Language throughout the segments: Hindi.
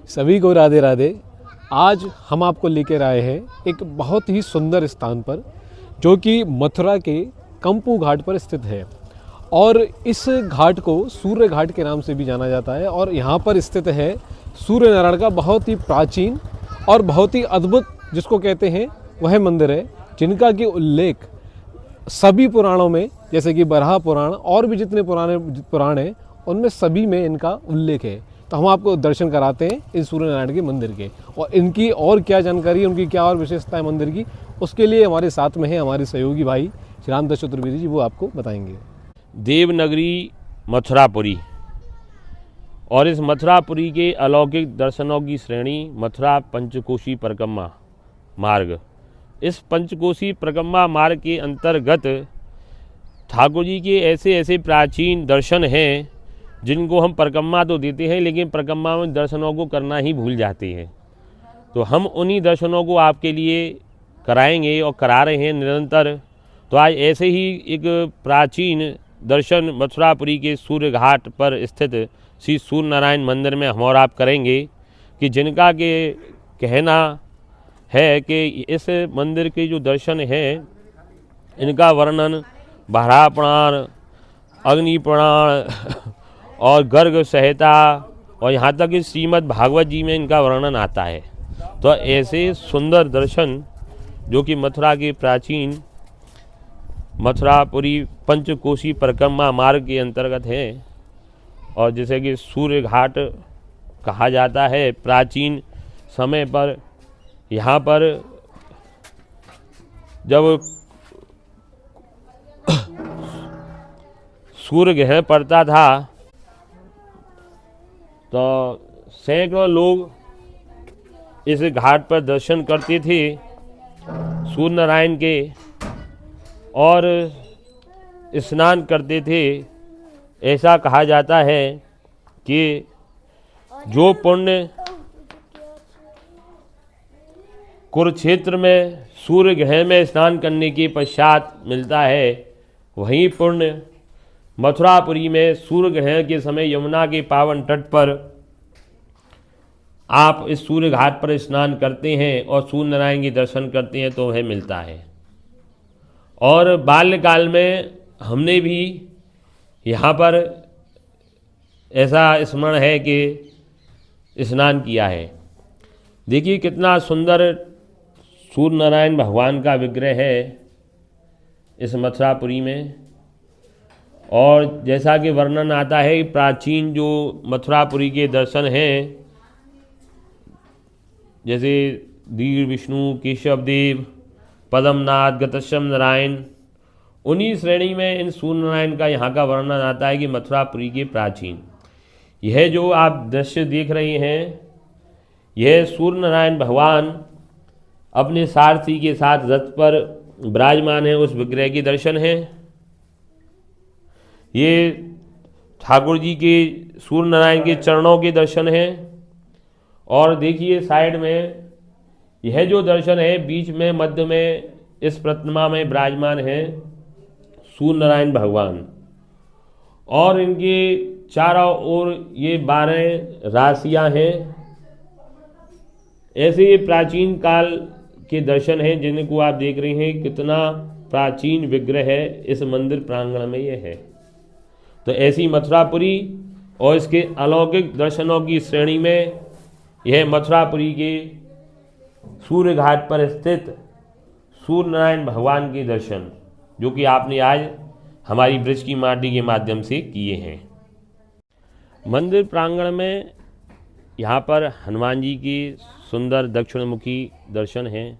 सभी को राधे राधे। आज हम आपको लेकर आए हैं एक बहुत ही सुंदर स्थान पर, जो कि मथुरा के कंपू घाट पर स्थित है। और इस घाट को सूर्य घाट के नाम से भी जाना जाता है। और यहाँ पर स्थित है सूर्य नारायण का बहुत ही प्राचीन और बहुत ही अद्भुत, जिसको कहते हैं, वह मंदिर है, जिनका कि उल्लेख सभी पुराणों में, जैसे कि बराह पुराण और भी जितने पुराण हैं, उनमें सभी में इनका उल्लेख है। तो हम आपको दर्शन कराते हैं इस सूर्य नारायण के मंदिर के, और इनकी और क्या जानकारी है, उनकी क्या और विशेषता है मंदिर की, उसके लिए हमारे साथ में है हमारे सहयोगी भाई श्री रामदास चतुर्वेदी जी। वो आपको बताएंगे। देवनगरी मथुरापुरी, और इस मथुरापुरी के अलौकिक दर्शनों की श्रेणी मथुरा पंचकोशी परिक्रमा मार्ग। इस पंचकोशी परिक्रमा मार्ग के अंतर्गत ठाकुर जी के ऐसे ऐसे प्राचीन दर्शन हैं जिनको हम परिक्रमा तो देते हैं, लेकिन परिक्रमा में दर्शनों को करना ही भूल जाते हैं। तो हम उन्हीं दर्शनों को आपके लिए कराएंगे और करा रहे हैं निरंतर। तो आज ऐसे ही एक प्राचीन दर्शन मथुरापुरी के सूर्य घाट पर स्थित श्री सूर्य नारायण मंदिर में हम और आप करेंगे, कि जिनका के कहना है कि इस मंदिर के जो दर्शन हैं, इनका वर्णन बराह पुराण, अग्नि पुराण और गर्ग संहिता और यहाँ तक कि श्रीमद् भागवत जी में इनका वर्णन आता है। तो ऐसे सुंदर दर्शन जो कि मथुरा के प्राचीन मथुरापुरी पंचकोशी परिक्रमा मार्ग के अंतर्गत है, और जैसे कि सूर्य घाट कहा जाता है, प्राचीन समय पर यहाँ पर जब सूर्य ग्रहण पड़ता था तो सैकड़ों लोग इस घाट पर दर्शन करते थे सूर्य नारायण के, और स्नान करते थे। ऐसा कहा जाता है कि जो पुण्य कुरुक्षेत्र में सूर्य ग्रहण में स्नान करने के पश्चात मिलता है, वही पुण्य मथुरापुरी में सूर्य ग्रहण के समय यमुना के पावन तट पर आप इस सूर्य घाट पर स्नान करते हैं और सूर्य नारायण के दर्शन करते हैं तो वह मिलता है। और बाल्यकाल में हमने भी यहाँ पर ऐसा स्मरण है कि स्नान किया है। देखिए कितना सुंदर सूर्य नारायण भगवान का विग्रह है इस मथुरापुरी में। और जैसा कि वर्णन आता है, प्राचीन जो मथुरापुरी के दर्शन हैं, जैसे धीर विष्णु, केशवदेव, पद्मनाथ, गतश्यम नारायण, उन्हीं श्रेणी में इन सूर्य नारायण का यहाँ का वर्णन आता है कि मथुरापुरी के प्राचीन। यह जो आप दृश्य देख रहे हैं, यह सूर्य नारायण भगवान अपने सारथी के साथ रथ पर विराजमान है, उस विग्रह के दर्शन हैं। ये ठाकुर जी के सूर्य नारायण के चरणों के दर्शन हैं। और देखिए साइड में यह जो दर्शन है, बीच में मध्य में इस प्रतिमा में विराजमान है सूर्य नारायण भगवान, और इनके चारों ओर ये 12 राशियां हैं। ऐसे ये प्राचीन काल के दर्शन हैं जिनको आप देख रहे हैं। कितना प्राचीन विग्रह है इस मंदिर प्रांगण में ये है। तो ऐसी मथुरापुरी और इसके अलौकिक दर्शनों की श्रेणी में यह मथुरापुरी के सूर्य घाट पर स्थित सूर्य नारायण भगवान के दर्शन, जो कि आपने आज हमारी ब्रज की माटी के माध्यम से किए हैं। मंदिर प्रांगण में यहाँ पर हनुमान जी की सुंदर दक्षिणमुखी दर्शन हैं।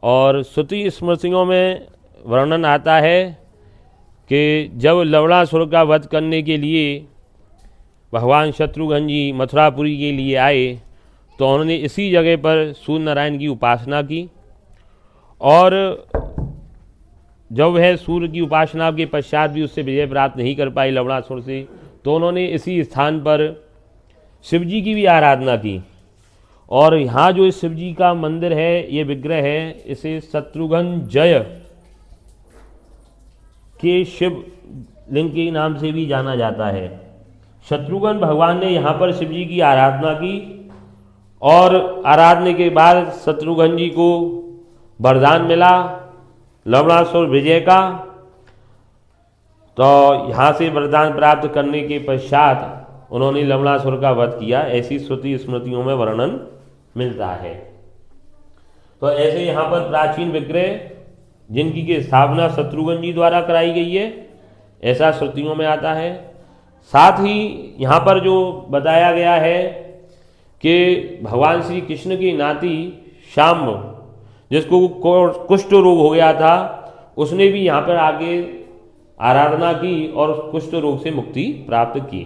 और श्रुति स्मृतियों में वर्णन आता है कि जब लवणासुर का वध करने के लिए भगवान शत्रुघ्न जी मथुरापुरी के लिए आए, तो उन्होंने इसी जगह पर सूर्य नारायण की उपासना की। और जब वह सूर्य की उपासना के पश्चात भी उससे विजय प्राप्त नहीं कर पाई लवणासुर से, तो उन्होंने इसी स्थान पर शिव जी की भी आराधना की। और यहाँ जो इस शिव जी का मंदिर है, ये विग्रह है, इसे शत्रुघ्न जय के शिव लिंग के नाम से भी जाना जाता है। शत्रुघ्न भगवान ने यहाँ पर शिव जी की आराधना की और आराधने के बाद शत्रुघ्न जी को वरदान मिला लवणासुर विजय का। तो यहाँ से वरदान प्राप्त करने के पश्चात उन्होंने लवणासुर का वध किया, ऐसी श्रुति स्मृतियों में वर्णन मिलता है। तो ऐसे यहाँ पर प्राचीन विग्रह जिनकी की स्थापना शत्रुघ्न जी द्वारा कराई गई है, ऐसा श्रुतियों में आता है। साथ ही यहाँ पर जो बताया गया है कि भगवान श्री कृष्ण की नाती शाम्ब, जिसको कुष्ठ रोग हो गया था, उसने भी यहाँ पर आगे आराधना की और कुष्ठ रोग से मुक्ति प्राप्त की।